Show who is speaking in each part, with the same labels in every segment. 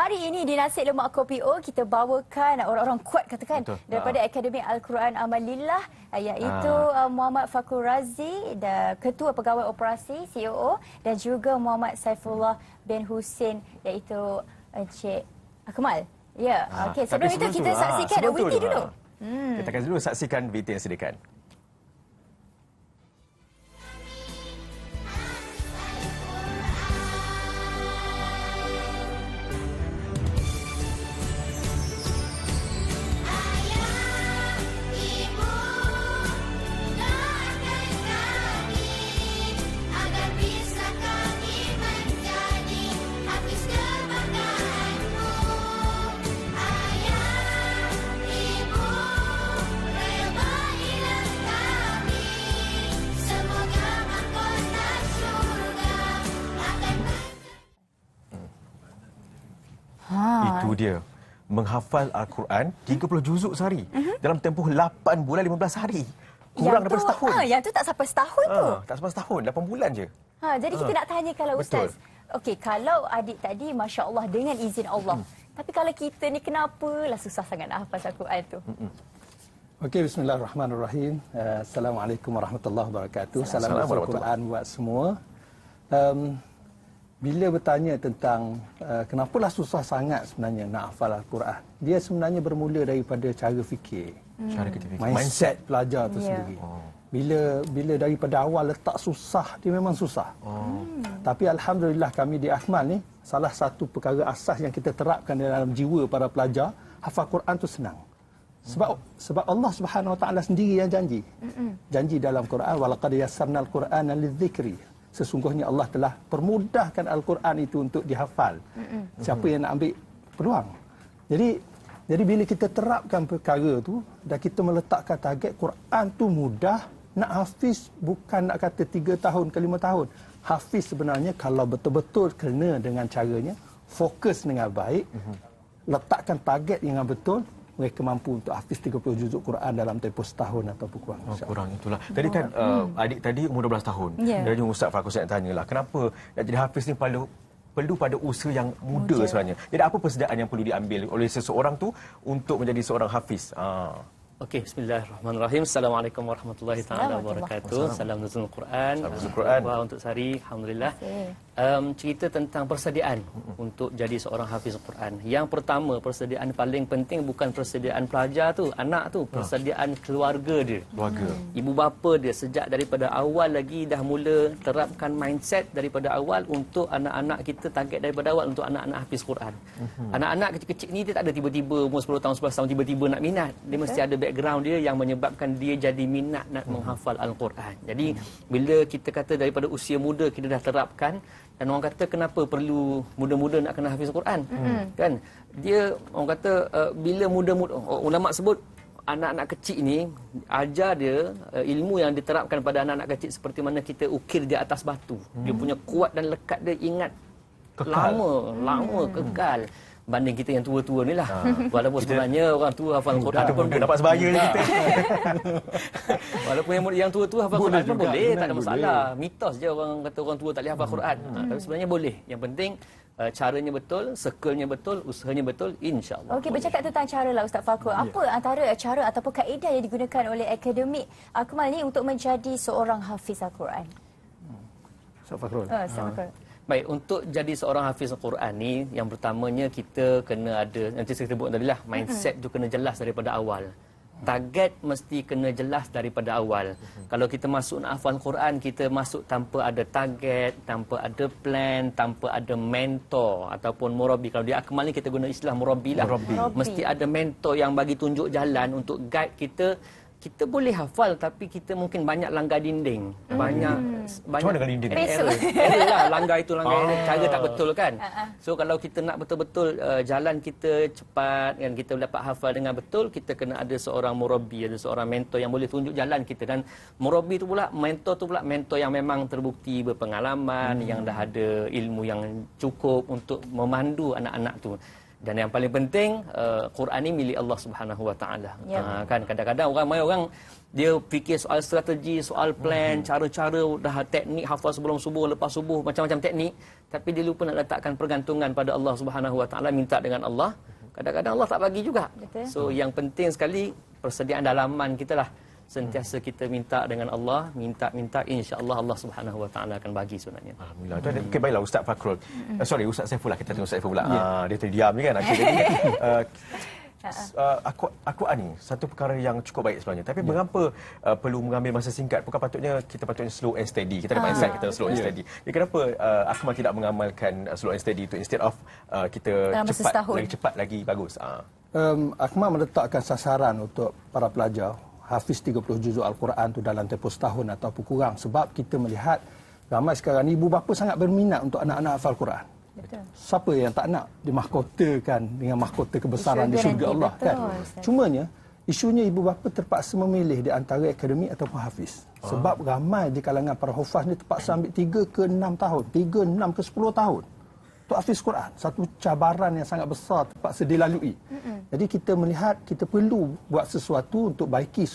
Speaker 1: hari ini di Nasi Lemak Kopi O kita bawakan orang-orang kuat katakan daripada Akademi Al-Quran Amalillah, iaitu Muhammad Fakhur Razi, Ketua Pegawai Operasi COO, dan juga Muhammad Saifullah bin Husin, iaitu Encik Akmal. Ya, okey. Sebelum itu kita saksikan VT dulu.
Speaker 2: Kita akan dulu saksikan VT yang sediakan. Itu dia. Menghafal Al-Quran 30 juzuk sehari dalam tempoh 8 bulan 15 hari. Kurang daripada setahun.
Speaker 1: Yang tu tak sampai setahun tu.
Speaker 2: Tak sampai setahun, 8 bulan je.
Speaker 1: Jadi kita nak tanya kalau Ustaz. Okey, kalau adik tadi masya-Allah dengan izin Allah. Tapi kalau kita ni kenapalah susah sangat nak hafal Al-Quran tu?
Speaker 3: Okey, bismillahirrahmanirrahim. Assalamualaikum warahmatullahi wabarakatuh. Salam Al-Quran buat semua. Bila bertanya tentang kenapalah susah sangat sebenarnya nak hafal Al-Quran, dia sebenarnya bermula daripada cara fikir.
Speaker 2: Cara kita fikir.
Speaker 3: Mindset pelajar tu sendiri. Bila daripada awal letak susah, dia memang susah. Tapi alhamdulillah kami di Akmal ni, salah satu perkara asas yang kita terapkan dalam jiwa para pelajar, hafal Quran tu senang. Sebab Allah Subhanahu Wa Taala sendiri yang janji. Janji dalam Quran, walaqad yassarnal Qur'ana lidzikri. Sesungguhnya Allah telah permudahkan Al-Quran itu untuk dihafal. Siapa yang nak ambil peluang. Jadi bila kita terapkan perkara tu dan kita meletakkan target, Quran tu mudah, nak hafiz bukan nak kata 3 tahun ke 5 tahun. Hafiz sebenarnya kalau betul-betul kena dengan caranya, fokus dengan baik, letakkan target yang betul, mereka mampu untuk hafiz 30 juzuk Quran dalam tempoh setahun ataupun kurang.
Speaker 2: Kurang itulah. Tadi kan adik tadi umur 12 tahun. Jadi Ustaz Fakhur, saya nak tanyalah, kenapa nak jadi hafiz ni perlu pada usia yang muda sebenarnya. Jadi apa persediaan yang perlu diambil oleh seseorang tu untuk menjadi seorang hafiz?
Speaker 4: Okey, bismillahirrahmanirrahim. Assalamualaikum warahmatullahi taala wabarakatuh. Salam nuzul Quran.
Speaker 2: Salam nuzul Quran.
Speaker 4: Untuk sehari, alhamdulillah. Cerita tentang persediaan untuk jadi seorang hafiz Quran. Yang pertama, persediaan paling penting bukan persediaan pelajar tu, anak tu, persediaan keluarga dia.
Speaker 2: Keluarga.
Speaker 4: Ibu bapa dia sejak daripada awal lagi dah mula terapkan mindset daripada awal untuk anak-anak kita, target daripada awal untuk anak-anak hafiz Quran. Anak-anak kecil-kecil ni dia tak ada tiba-tiba umur 10 tahun, 11 tahun tiba-tiba nak minat. Dia mesti ada background dia yang menyebabkan dia jadi minat nak menghafal Al-Quran. Jadi bila kita kata daripada usia muda kita dah terapkan, dan orang kata kenapa perlu muda-muda nak kena hafiz Quran? Kan? Dia orang kata bila muda-muda, ulama sebut anak-anak kecil ni ajar dia ilmu yang diterapkan pada anak-anak kecil seperti mana kita ukir di atas batu. Dia punya kuat dan lekat dia ingat kekal. lama kekal. Banding kita yang tua-tua ni lah. Walaupun sebenarnya orang tua hafal Quran
Speaker 2: pun dapat sebaya je kita.
Speaker 4: Walaupun yang tua-tua hafal Quran pun boleh, tak ada masalah. Mitos je orang kata orang tua tak boleh hafal Quran. Tapi sebenarnya boleh. Yang penting caranya betul, circle-nya betul, usahanya betul, insya-Allah.
Speaker 1: Okey, bercakap tentang cara lah Ustaz Fakhur. Apa antara cara ataupun kaedah yang digunakan oleh Akademik Akmal ni untuk menjadi seorang hafiz Al-Quran?
Speaker 3: Ustaz Fakhrul.
Speaker 1: Ustaz Fakhur.
Speaker 4: Baik, untuk jadi seorang hafiz Al-Quran ni, yang pertamanya kita kena ada, nanti saya sebut tadi lah, mindset tu kena jelas daripada awal. Target mesti kena jelas daripada awal. Kalau kita masuk nak hafal Quran, kita masuk tanpa ada target, tanpa ada plan, tanpa ada mentor ataupun murabi. Kalau di Akmal ni kita guna istilah murabi lah. Mesti ada mentor yang bagi tunjuk jalan untuk guide kita. Kita boleh hafal tapi kita mungkin banyak langgar dinding. Banyak
Speaker 2: Macam mana dengan dinding?
Speaker 4: Error lah, langgar itu langgar error. Cara tak betul kan. So kalau kita nak betul-betul jalan kita cepat kan, kita dapat hafal dengan betul, kita kena ada seorang murabi, ada seorang mentor yang boleh tunjuk jalan kita. Dan murabi tu pula, mentor tu pula mentor yang memang terbukti berpengalaman, yang dah ada ilmu yang cukup untuk memandu anak-anak tu. Dan yang paling penting, Quran ni milik Allah Subhanahu Wa Taala. Kan kadang-kadang orang dia fikir soal strategi, soal plan, cara-cara, dah teknik hafal sebelum subuh, lepas subuh, macam-macam teknik, tapi dia lupa nak letakkan pergantungan pada Allah Subhanahu Wa Taala, minta dengan Allah. Kadang-kadang Allah tak bagi juga.
Speaker 1: Betul.
Speaker 4: So yang penting sekali persediaan dalaman kita lah. Sentiasa kita minta dengan Allah, minta insya-Allah Allah Subhanahu Wa Taala akan bagi sebenarnya.
Speaker 2: Alhamdulillah. Okey, baiklah Ustaz Fakrul. Sorry, Ustaz Saifullah, kita tengok Ustaz Saifullah. Dia terdiam ni kan. Okay, jadi Al-Quran ni satu perkara yang cukup baik sebenarnya. Tapi mengapa perlu mengambil masa singkat? Bukan kita patutnya slow and steady. Kita ada mindset kita slow and steady. Jadi kenapa Akmal tidak mengamalkan slow and steady itu instead of kita cepat lagi bagus?
Speaker 3: Akmal meletakkan sasaran untuk para pelajar hafiz 30 juzuk Al-Quran tu dalam tempoh setahun ataupun kurang, sebab kita melihat ramai sekarang ibu bapa sangat berminat untuk anak-anak hafal Quran.
Speaker 1: Betul.
Speaker 3: Siapa yang tak nak dimahkotakan dengan mahkota kebesaran di syurga Allah, kan? Cumanya isunya ibu bapa terpaksa memilih di antara akademik ataupun hafiz. Sebab ramai di kalangan para hufaz ni terpaksa ambil 3 ke 6 tahun, 3, 6 ke 10 tahun untuk hafiz Quran. Satu cabaran yang sangat besar terpaksa dilalui. Jadi kita melihat kita perlu buat sesuatu untuk baiki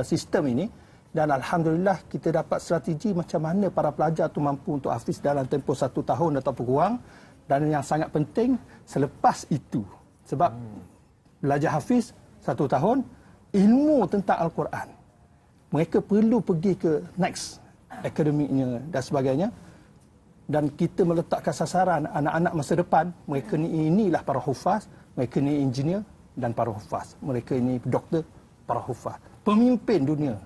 Speaker 3: sistem ini, dan alhamdulillah kita dapat strategi macam mana para pelajar tu mampu untuk hafiz dalam tempoh 1 tahun ataupun kurang. Dan yang sangat penting selepas itu, sebab belajar hafiz 1 tahun, ilmu tentang Al-Quran, mereka perlu pergi ke next akademiknya dan sebagainya. Dan kita meletakkan sasaran anak-anak masa depan, mereka ni inilah para hufaz, mereka ni engineer dan para hufaz, mereka ini doktor, para hufaz, pemimpin dunia,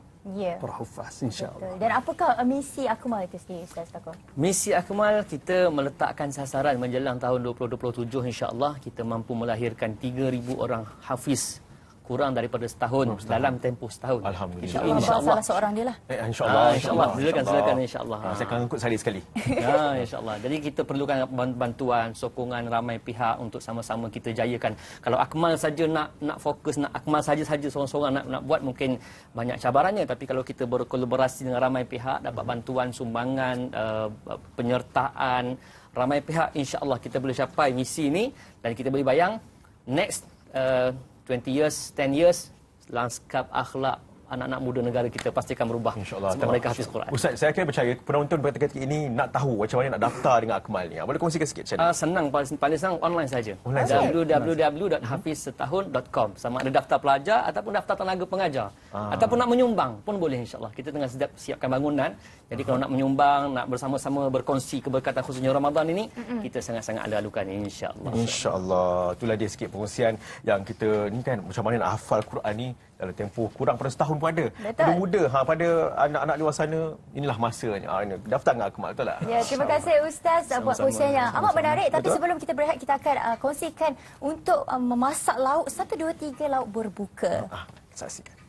Speaker 3: para hufaz, insya-Allah.
Speaker 1: Dan apakah misi Akmal itu sendiri, Ustaz Fakrul?
Speaker 4: Misi Akmal, kita meletakkan sasaran menjelang tahun 2027, insya-Allah kita mampu melahirkan 3,000 orang hafiz kurang daripada setahun, dalam tempoh setahun.
Speaker 2: Alhamdulillah.
Speaker 1: InsyaAllah. Salah seorang dia lah.
Speaker 4: InsyaAllah. Silakan insyaAllah.
Speaker 2: Saya akan ikut sehari sekali.
Speaker 4: Ya, insyaAllah. Jadi kita perlukan bantuan, sokongan ramai pihak untuk sama-sama kita jayakan. Kalau Akmal saja nak fokus, Akmal saja seorang-seorang nak buat, mungkin banyak cabarannya. Tapi kalau kita berkolaborasi dengan ramai pihak, dapat bantuan, sumbangan, penyertaan ramai pihak, insyaAllah kita boleh capai misi ini. Dan kita boleh bayang, next 20 years, 10 years, lanskap akhlak anak-anak muda negara kita pasti akan berubah.
Speaker 2: InsyaAllah.
Speaker 4: Sebab mereka hafiz Quran.
Speaker 2: Ustaz, saya akan percaya penonton pada ketika ini nak tahu macam mana nak daftar dengan Akmal ni. Boleh kongsikan sikit macam mana?
Speaker 4: Senang, paling senang online saja. www.hafizsetahun.com. Sama ada daftar pelajar ataupun daftar tenaga pengajar. Ataupun nak menyumbang pun boleh, insyaAllah. Kita tengah siapkan bangunan. Jadi kalau nak menyumbang, nak bersama-sama berkongsi keberkatan khususnya Ramadan ini, kita sangat-sangat ada alukan, insyaAllah.
Speaker 2: InsyaAllah. Itulah dia sikit pengusian yang kita ni kan, macam mana nak hafal Quran ni dalam tempoh kurang pada setahun pun ada. Muda pada anak-anak di luar sana, inilah masanya. Ini daftar dengan Akmal, betul tak?
Speaker 1: Ya, terima kasih Ustaz buat kongsian yang amat menarik. Tapi sebelum kita berehat, kita akan kongsikan untuk memasak lauk 1, 2, 3 lauk berbuka.
Speaker 2: Saksikan.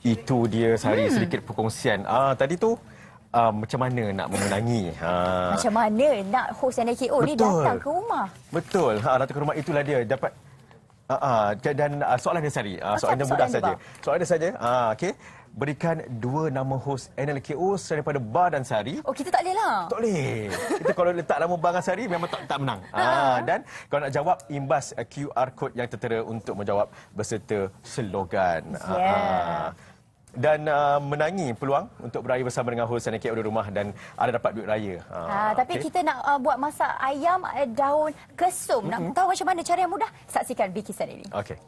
Speaker 2: Itu dia sehari sedikit perkongsian. Tadi tu macam mana nak memenangi.
Speaker 1: Macam mana nak host NLKO ni datang ke rumah.
Speaker 2: Betul. Datang ke rumah, itulah dia. Dapat dan soalan dia sehari. Soalan dia mudah saja. Soalan dia saja. Okey. Berikan 2 nama hos NLKO daripada Bar dan Sari.
Speaker 1: Oh, kita tak boleh lah.
Speaker 2: Tak boleh. Kita kalau letak nama Bar dan Sari memang tak menang. Dan kalau nak jawab, imbas QR code yang tertera untuk menjawab beserta slogan. Dan menangi peluang untuk beraya bersama dengan hos NLKO di rumah dan ada dapat duit raya.
Speaker 1: Tapi kita nak buat masak ayam daun kesum. Nak tahu macam mana cara yang mudah? Saksikan bikisan ini.
Speaker 2: Okey.